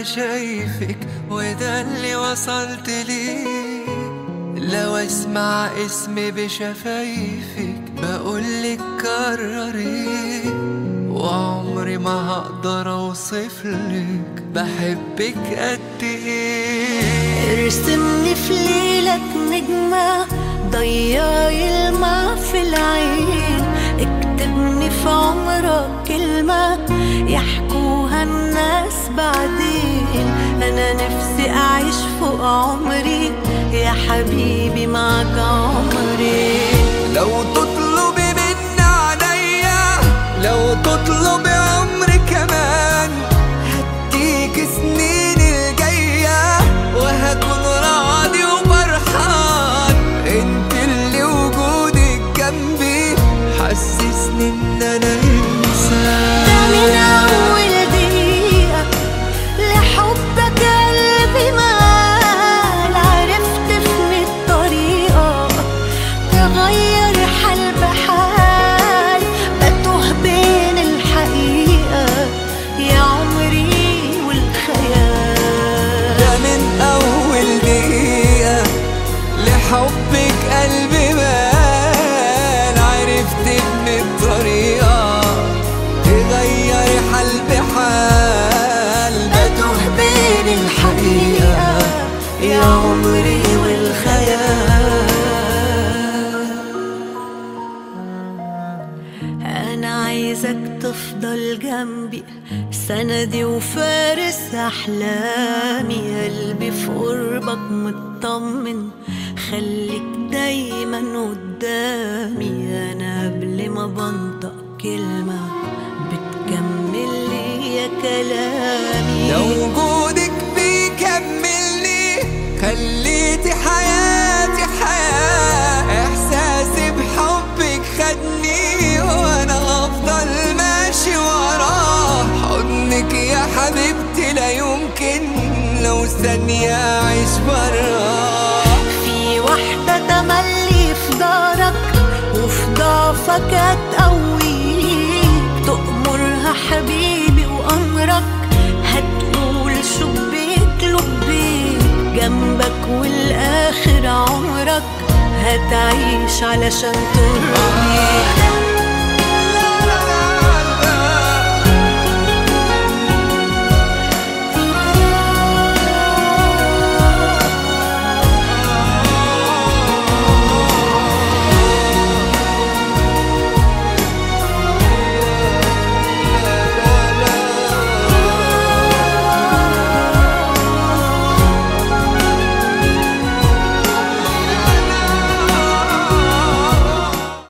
انا شايفك وده اللي وصلت ليه. لو اسمع اسمي بشفايفك بقولك كرري، وعمري ما هقدر اوصفلك بحبك قد ايه. ارسمني في ليلك نجمة ضيع يلمع في العين، اكتبني في عمرك كلمة يحكوها الناس بعدين. انا نفسي اعيش فوق عمري يا حبيبي معك عمري. لو تطلبي مني عليا، لو تطلبي عمري كمان، هديك سنين الجاية وهكون راضي وفرحان. انت اللي وجودك جنبي حسسني ان انا انسان. ده من اول دقيقة لحبك قلبي مال، عرفت في الطريقة تغير حال بحال، بتوه بين الحقيقة يا عمري والخيال. ده من اول دقيقة لحبك قلبي مال، عرفت ان الطريقة تغير حال بحال، بتوه بين الحقيقة يا عمري والخيال. أنا عايزك تفضل جنبي سندي وفارس أحلامي، قلبي في قربك مطمن خليك دايما قدامي. أنا قبل ما بنطق كلمة بتكمل لي يا كلامي. لو وجودك بيكملني خليتي حياتي حياة، احساسي بحبك خدني وانا افضل ماشي وراه. حضنك يا حبيبتي لا يمكن لو ثانية اعيش براه. في واحدة تملي في دارك وفي ضعفك هتقويك، تأمرها حبيبي وأمرك هتقول شبيك لبيك، جنبك والآخر عمرك هتعيش علشان ترضيك.